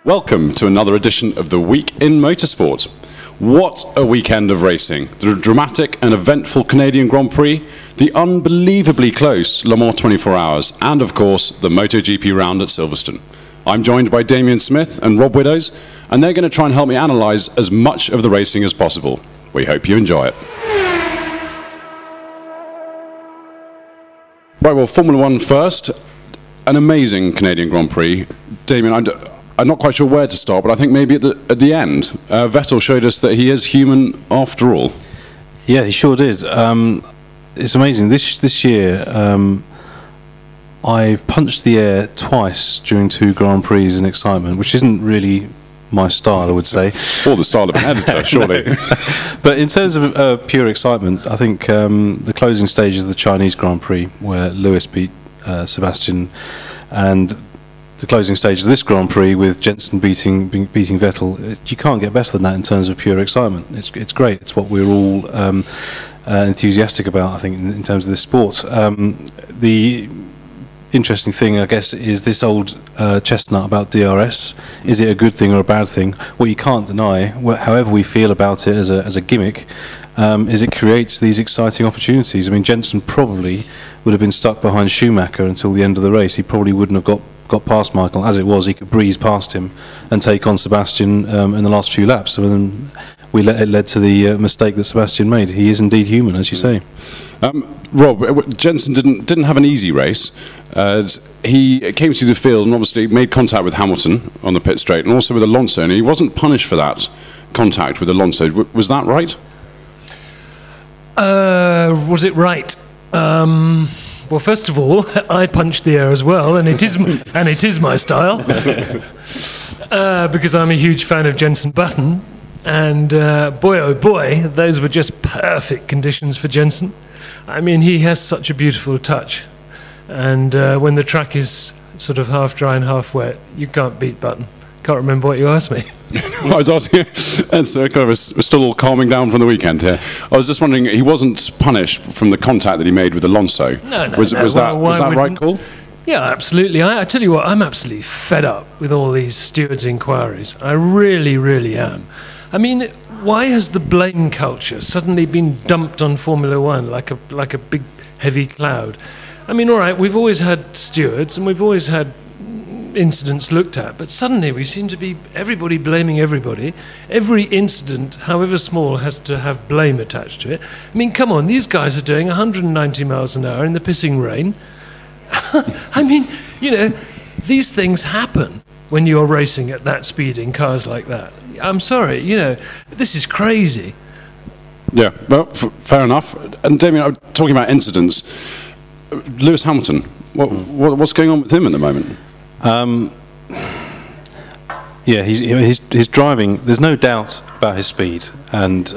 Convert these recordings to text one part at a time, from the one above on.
Welcome to another edition of the Week in Motorsport. What a weekend of racing. The dramatic and eventful Canadian Grand Prix, the unbelievably close Le Mans 24 Hours, and of course, the Motogp round at Silverstone. I'm joined by Damien Smith and Rob Widdows, and they're going to try and help me analyse as much of the racing as possible. We hope you enjoy it. Right, well, Formula One first. An amazing Canadian Grand Prix. Damien, I'm not quite sure where to start, but I think maybe at the end. Vettel showed us that he is human after all. Yeah, he sure did. It's amazing. This year, I've punched the air twice during 2 Grand Prix in excitement, which isn't really my style, I would say. Or the style of an editor, surely. But in terms of pure excitement, I think the closing stages of the Chinese Grand Prix, where Lewis beat Sebastian, and the closing stage of this Grand Prix with Jenson beating Vettel, you can't get better than that in terms of pure excitement. It's great. It's what we're all enthusiastic about, I think, in terms of this sport. The interesting thing, I guess, is this old chestnut about DRS. Is it a good thing or a bad thing? What you can't deny, however we feel about it as a gimmick, is it creates these exciting opportunities. I mean, Jenson probably would have been stuck behind Schumacher until the end of the race. He probably wouldn't have got past Michael. As it was, he could breeze past him and take on Sebastian in the last few laps. And then it led to the mistake that Sebastian made. He is indeed human, as you say. Rob, Jenson didn't have an easy race. He came through the field and obviously made contact with Hamilton on the pit straight and also with Alonso, and he wasn't punished for that contact with Alonso. Was that right? Was it right? Well, first of all, I punched the air as well, and it is my style, because I'm a huge fan of Jenson Button, and boy oh boy, those were just perfect conditions for Jenson. I mean, he has such a beautiful touch, and when the track is sort of half dry and half wet, you can't beat Button. Can't remember what you asked me. I was asking, and so we're still all calming down from the weekend here. I was just wondering, he wasn't punished from the contact that he made with Alonso. No. Was that right call? Yeah, absolutely. I tell you what, I'm absolutely fed up with all these stewards' inquiries. I really, really am. I mean, why has the blame culture suddenly been dumped on Formula One like a big heavy cloud? I mean, all right, we've always had stewards and we've always had incidents looked at, but suddenly we seem to be everybody blaming everybody. Every incident, however small, has to have blame attached to it. I mean, come on, these guys are doing 190 miles an hour in the pissing rain. I mean, you know, these things happen when you're racing at that speed in cars like that. I'm sorry, you know, this is crazy. Yeah, well, fair enough. And Damien, I'm talking about incidents. Lewis Hamilton, what's going on with him at the moment? Yeah, his driving, there's no doubt about his speed, and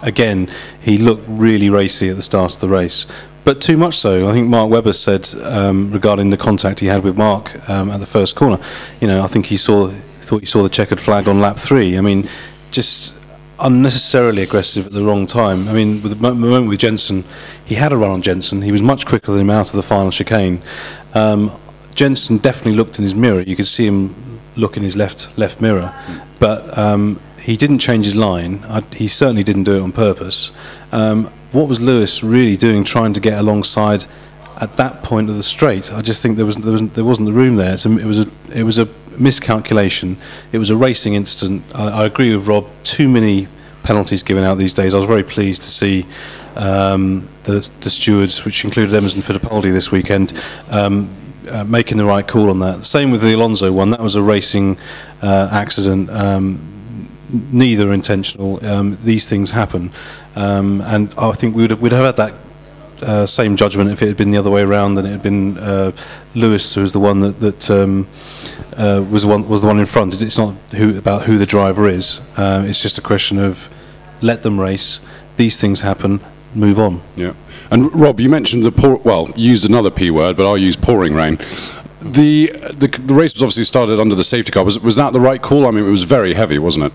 again, he looked really racy at the start of the race, but too much so. I think Mark Webber said regarding the contact he had with Mark at the first corner, you know, I think he thought he saw the checkered flag on lap 3. I mean, just unnecessarily aggressive at the wrong time. I mean, with the moment with Jenson, he had a run on Jenson. He was much quicker than him out of the final chicane. Jenson definitely looked in his mirror. You could see him look in his left mirror, but he didn't change his line. He certainly didn't do it on purpose. What was Lewis really doing, trying to get alongside at that point of the straight? I just think there wasn't the room there. It was a miscalculation. It was a racing incident. I agree with Rob. Too many penalties given out these days. I was very pleased to see the stewards, which included Emerson Fittipaldi this weekend, making the right call on that. Same with the Alonso one. That was a racing accident, neither intentional. These things happen, and I think we'd have had that same judgment if it had been the other way around, and it had been Lewis who was the one that was the one in front. It's not about who the driver is. It's just a question of let them race. These things happen. Move on. Yeah. And Rob, you mentioned you used another P word, but I'll use pouring rain. The race was obviously started under the safety car. Was that the right call? I mean, it was very heavy, wasn't it?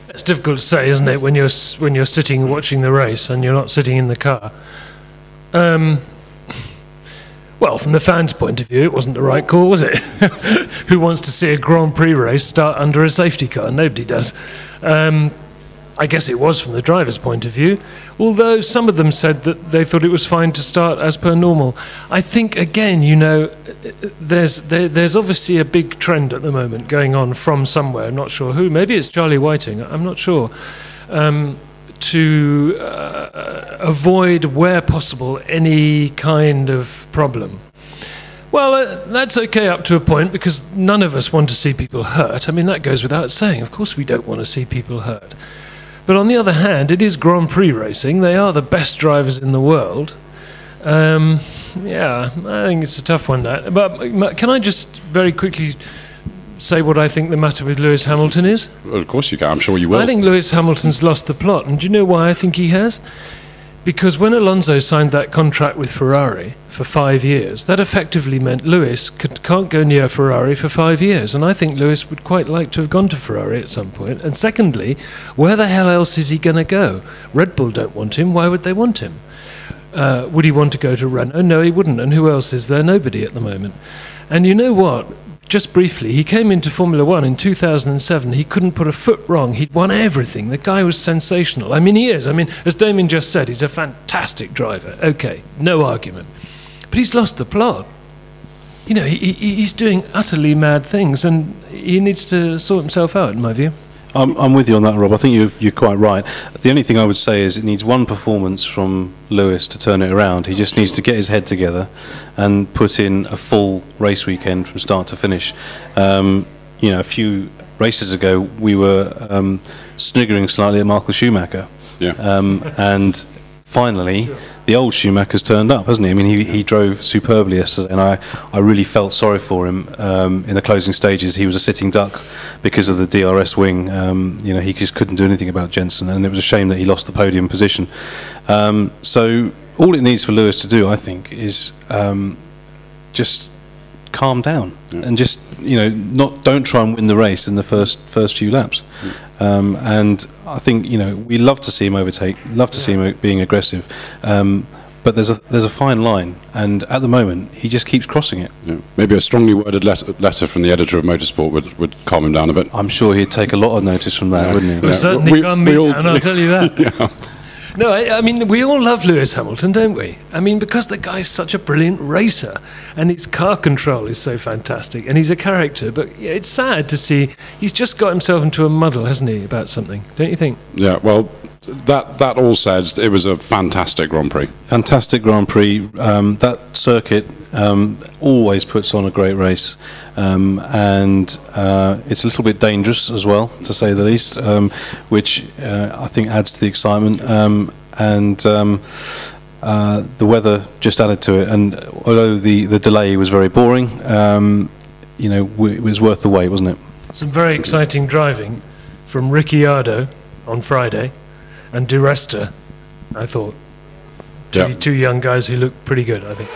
It's difficult to say, isn't it, when you're sitting watching the race and you're not sitting in the car. Well, from the fans' point of view, it wasn't the right call, was it? Who wants to see a Grand Prix race start under a safety car? Nobody does. I guess it was from the driver's point of view, although some of them said that they thought it was fine to start as per normal. I think, again, you know, there's obviously a big trend at the moment going on from somewhere, not sure who, maybe it's Charlie Whiting, I'm not sure, to avoid, where possible, any kind of problem. Well, that's okay up to a point, because none of us want to see people hurt. I mean, that goes without saying. Of course we don't want to see people hurt. But on the other hand, it is Grand Prix racing. They are the best drivers in the world. Yeah, I think it's a tough one, that. But can I just very quickly say what I think the matter with Lewis Hamilton is? Well, of course you can. I'm sure you will. I think Lewis Hamilton's lost the plot. And do you know why I think he has? Because when Alonso signed that contract with Ferrari for 5 years, that effectively meant Lewis can't go near Ferrari for 5 years. And I think Lewis would quite like to have gone to Ferrari at some point. And secondly, where the hell else is he going to go? Red Bull don't want him. Why would they want him? Would he want to go to Renault? No, he wouldn't. And who else is there? Nobody at the moment. And you know what? Just briefly, he came into Formula One in 2007. He couldn't put a foot wrong. He'd won everything. The guy was sensational. I mean, he is. I mean, as Damien just said, he's a fantastic driver. Okay, no argument. But he's lost the plot. You know, he's doing utterly mad things, and he needs to sort himself out, in my view. I'm with you on that, Rob. I think you're quite right. The only thing I would say is it needs one performance from Lewis to turn it around. He just needs to get his head together and put in a full race weekend from start to finish. You know, a few races ago, we were sniggering slightly at Michael Schumacher. Yeah. And finally, the old Schumacher's turned up, hasn't he? I mean, he drove superbly yesterday, and I really felt sorry for him in the closing stages. He was a sitting duck because of the DRS wing. You know, he just couldn't do anything about Jensen, and it was a shame that he lost the podium position. So all it needs for Lewis to do, I think, is just calm down and just, you know, don't try and win the race in the first few laps. And I think, you know, we love to see him overtake, love to see him being aggressive, but there's a fine line, and at the moment he just keeps crossing it. Yeah. Maybe a strongly worded letter from the editor of Motorsport would calm him down a bit. I'm sure he'd take a lot of notice from that, wouldn't he? Well, certainly calm me down, I'll tell you that. Yeah. No, I mean, we all love Lewis Hamilton, don't we? I mean, because the guy's such a brilliant racer, and his car control is so fantastic, and he's a character. But yeah, it's sad to see he's just got himself into a muddle, hasn't he, about something? Don't you think? Yeah, well, that all said, it was a fantastic Grand Prix. Fantastic Grand Prix. That circuit always puts on a great race, and it's a little bit dangerous as well, to say the least, which I think adds to the excitement, and the weather just added to it. And although the delay was very boring, you know, it was worth the wait, wasn't it? Some very exciting driving from Ricciardo on Friday and Di Resta, I thought. Two young guys who look pretty good, I think.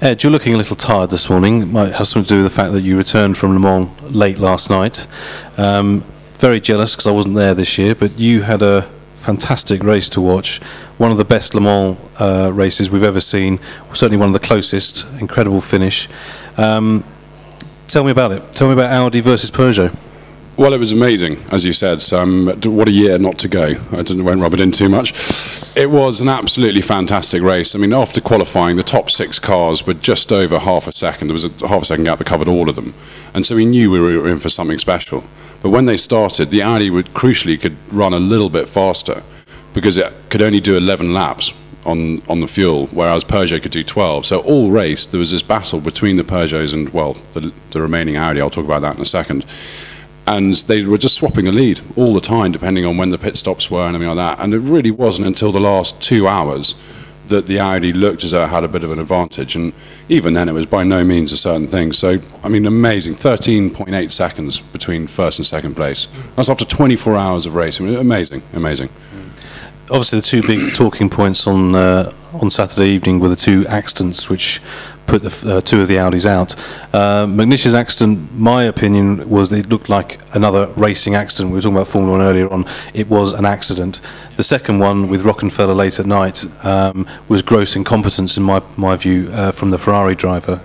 Ed, you're looking a little tired this morning. It might have something to do with the fact that you returned from Le Mans late last night. Very jealous because I wasn't there this year, but you had a fantastic race to watch. One of the best Le Mans races we've ever seen. Certainly one of the closest. Incredible finish. Tell me about it. Tell me about Audi versus Peugeot. Well, it was amazing, as you said. What a year not to go. Won't rub it in too much. It was an absolutely fantastic race. I mean, after qualifying, the top 6 cars were just over half a second. There was a half a second gap that covered all of them. And so we knew we were in for something special. But when they started, the Audi crucially could run a little bit faster because it could only do 11 laps on the fuel, whereas Peugeot could do 12. So all race, there was this battle between the Peugeots and, well, the remaining Audi. I'll talk about that in a second. And they were just swapping the lead all the time, depending on when the pit stops were and everything like that. And it really wasn't until the last 2 hours that the Audi looked as though it had a bit of an advantage. And even then, it was by no means a certain thing. So, I mean, amazing. 13.8 seconds between first and second place. That's after 24 hours of racing. Amazing, amazing. Obviously, the two big talking points on Saturday evening were the 2 accidents which put the two of the Audis out. McNish's accident, my opinion, was that it looked like another racing accident. We were talking about Formula 1 earlier on. It was an accident. The second one with Rockenfeller late at night was gross incompetence, in my view, from the Ferrari driver.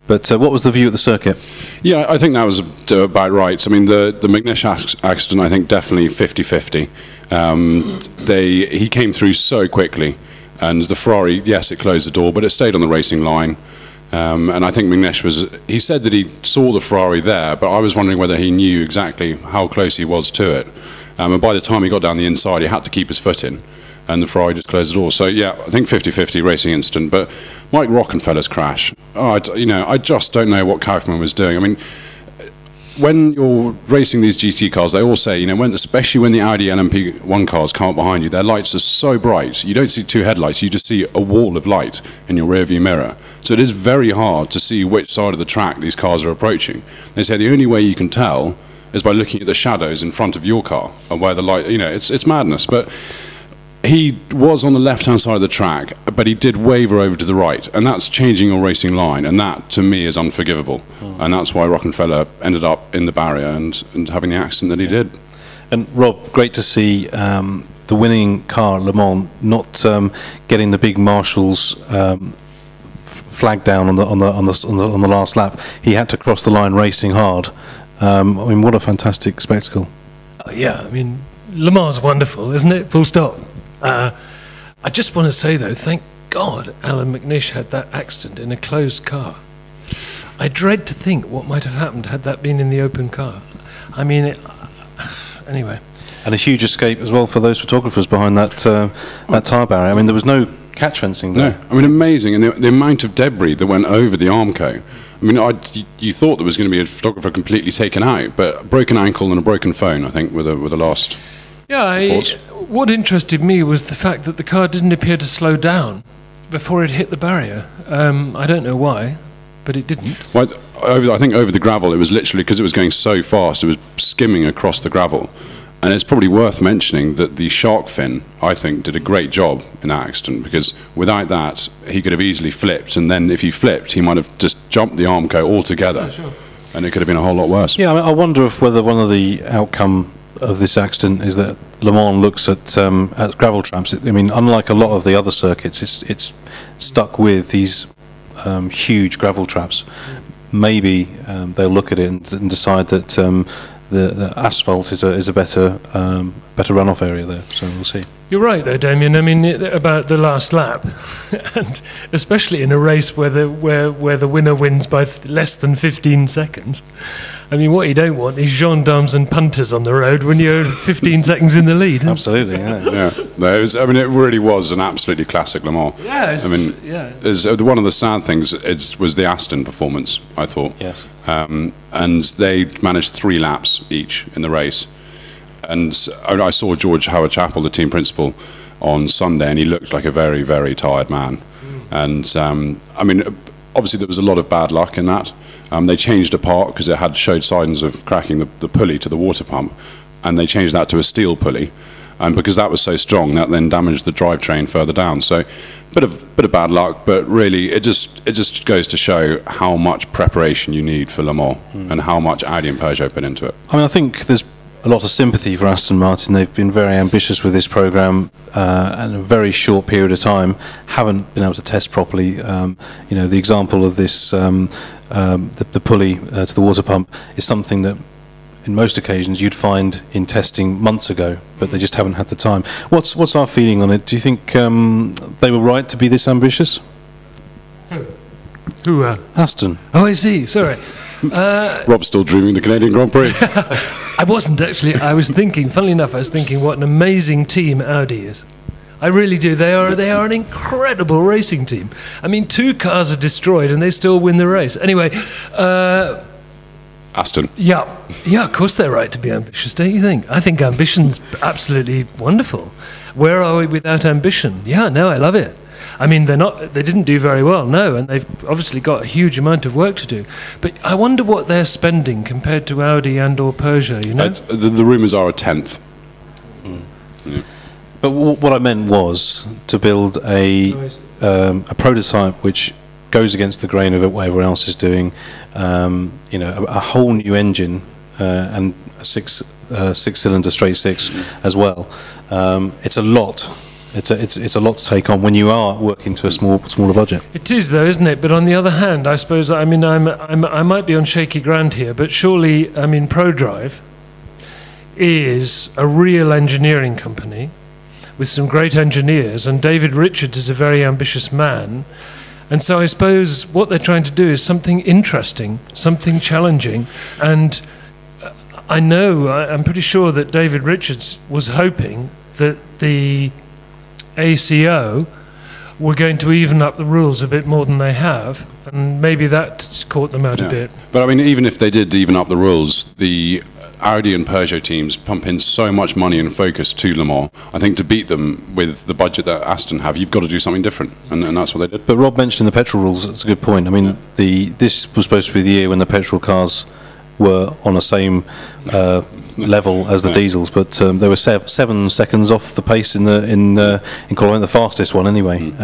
But what was the view at the circuit? Yeah, I think that was about right. I mean, the McNish accident, I think, definitely 50-50. He came through so quickly, and the Ferrari, yes, it closed the door, but it stayed on the racing line. And I think McNish he said that he saw the Ferrari there, but I was wondering whether he knew exactly how close he was to it. And by the time he got down the inside, he had to keep his foot in, and the Ferrari just closed the door. So yeah, I think 50-50 racing incident. But Mike Rockenfeller's crash, I just don't know what Kaufman was doing. I mean, when you're racing these GT cars, they all say, especially when the Audi LMP1 cars come up behind you, their lights are so bright, you don't see two headlights, you just see a wall of light in your rearview mirror. So it is very hard to see which side of the track these cars are approaching. They say the only way you can tell is by looking at the shadows in front of your car and where the light, it's madness. But he was on the left-hand side of the track, but he did waver over to the right, and that's changing your racing line, and that, to me, is unforgivable. And that's why Rockenfeller ended up in the barrier and having the accident that he did. And Rob, great to see the winning car at Le Mans not getting the big Marshall's flag down on the last lap. He had to cross the line racing hard. I mean, what a fantastic spectacle. Oh, yeah, I mean, Le Mans is wonderful, isn't it? Full stop. I just want to say, though, thank God Alan McNish had that accident in a closed car. I dread to think what might have happened had that been in the open car. I mean, anyway. And a huge escape as well for those photographers behind that tyre barrier. I mean, there was no catch fencing there. No, I mean, amazing. And the amount of debris that went over the Armco. I mean, you thought there was going to be a photographer completely taken out, but a broken ankle and a broken phone, I think, were the last. Yeah, what interested me was the fact that the car didn't appear to slow down before it hit the barrier. I don't know why, but it didn't. Well, I think over the gravel, it was literally, because it was going so fast, it was skimming across the gravel. And it's probably worth mentioning that the shark fin, I think, did a great job in that accident, because without that, he could have easily flipped, and then if he flipped, he might have just jumped the Armco altogether. Oh, sure. And it could have been a whole lot worse. Yeah, I wonder if whether one of the outcome of this accident is that Le Mans looks at gravel traps. I mean, unlike a lot of the other circuits, it's stuck with these huge gravel traps. Maybe they'll look at it and decide that the asphalt is a better runoff area there. So we'll see. You're right, though, Damien. I mean, about the last lap, and especially in a race where the winner wins by less than 15 seconds. I mean, what you don't want is gendarmes and punters on the road when you're 15 seconds in the lead. Absolutely, yeah. Yeah, no, it really was an absolutely classic Le Mans. Yeah, I mean, one of the sad things was the Aston performance, I thought. Yes. And they managed 3 laps each in the race. And I saw George Howard Chappell, the team principal, on Sunday, and he looked like a very, very tired man. And I mean, obviously there was a lot of bad luck in that. They changed a part because it showed signs of cracking the pulley to the water pump, and they changed that to a steel pulley. And because that was so strong, that then damaged the drivetrain further down. So, bit of bad luck, but really, it just goes to show how much preparation you need for Le Mans and how much Audi and Peugeot put into it. I mean, I think there's a lot of sympathy for Aston Martin. They've been very ambitious with this programme in a very short period of time. Haven't been able to test properly. The example of this, the pulley to the water pump, is something that, in most occasions, you'd find in testing months ago, but they just haven't had the time. What's our feeling on it? Do you think they were right to be this ambitious? Who? Aston. Oh, I see. Sorry. Rob's still dreaming the Canadian Grand Prix. I wasn't actually. I was thinking, funnily enough, I was thinking what an amazing team Audi is. I really do. They are an incredible racing team. I mean, 2 cars are destroyed and they still win the race. Anyway, Aston. Yeah, of course they're right to be ambitious, don't you think? I think ambition's absolutely wonderful. Where are we without ambition? Yeah, no, I love it. I mean, they didn't do very well, no, and they've obviously got a huge amount of work to do. But I wonder what they're spending compared to Audi and or Peugeot, you know? The rumours are a 10th. Yeah. But what I meant was to build a prototype which goes against the grain of what everyone else is doing. You know, a whole new engine and a six-cylinder straight six as well. It's a lot. It's a lot to take on when you are working to a smaller budget. It is, though, isn't it? But on the other hand, I suppose, I mean, I might be on shaky ground here, but surely, I mean, ProDrive is a real engineering company with some great engineers, and David Richards is a very ambitious man. And so I suppose what they're trying to do is something interesting, something challenging. And I'm pretty sure that David Richards was hoping that the ACO were going to even up the rules a bit more than they have, and maybe that caught them out a bit. But I mean, even if they did even up the rules, the Audi and Peugeot teams pump in so much money and focus to Le Mans. I think to beat them with the budget that Aston have, you've got to do something different, and that's what they did. But Rob mentioned the petrol rules. That's a good point. I mean, this was supposed to be the year when the petrol cars were on the same level as the diesels, but they were 7 seconds off the pace in qualifying, the fastest one anyway.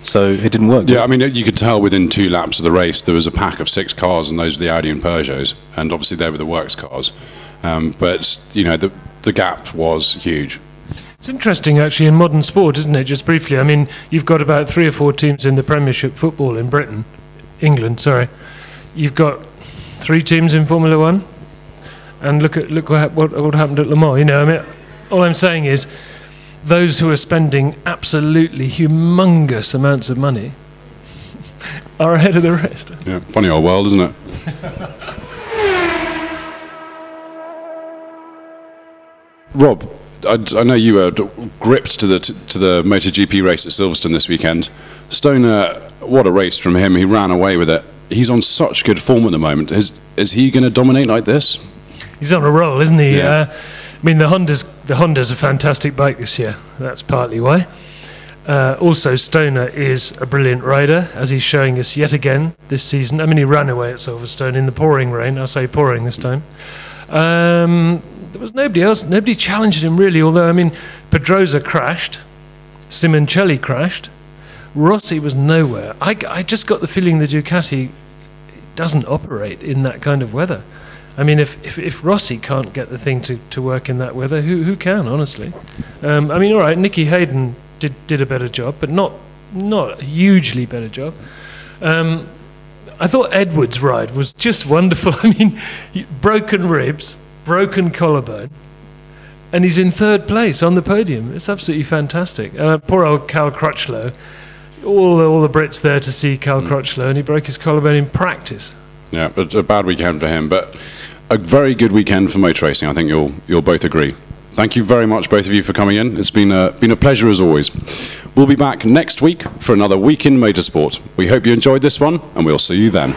So it didn't work. Yeah, I mean, you could tell within 2 laps of the race there was a pack of 6 cars, and those were the Audi and Peugeots, and obviously they were the works cars. But you know, the gap was huge. It's interesting, actually, in modern sport, isn't it? Just briefly, I mean, you've got about 3 or 4 teams in the Premiership football in England. Sorry, you've got 3 teams in Formula One, and look what happened at Le Mans. You know, I mean, all I'm saying is, those who are spending absolutely humongous amounts of money are ahead of the rest. Yeah, funny old world, isn't it? Rob, I know you were gripped to the Motogp race at Silverstone this weekend. Stoner, what a race from him! He ran away with it. He's on such good form at the moment. Is he going to dominate like this? He's on a roll, isn't he? Yeah. I mean, the Honda's a fantastic bike this year. That's partly why. Also, Stoner is a brilliant rider, as he's showing us yet again this season. I mean, he ran away at Silverstone in the pouring rain. I say pouring this time. There was nobody else. Nobody challenged him really. Although, I mean, Pedrosa crashed, Simoncelli crashed, Rossi was nowhere. I just got the feeling the Ducati doesn't operate in that kind of weather. I mean, if Rossi can't get the thing to work in that weather, who can, honestly? I mean, all right, Nicky Hayden did a better job, but not a hugely better job. I thought Edwards' ride was just wonderful. I mean, broken ribs, broken collarbone, and he's in 3rd place on the podium. It's absolutely fantastic. Poor old Cal Crutchlow. All the Brits there to see Cal Crutchlow, and he broke his collarbone in practice. Yeah, but a bad weekend for him, but a very good weekend for motor racing. I think you'll both agree. Thank you very much, both of you, for coming in. It's been a pleasure as always. We'll be back next week for another week in motorsport. We hope you enjoyed this one, and we'll see you then.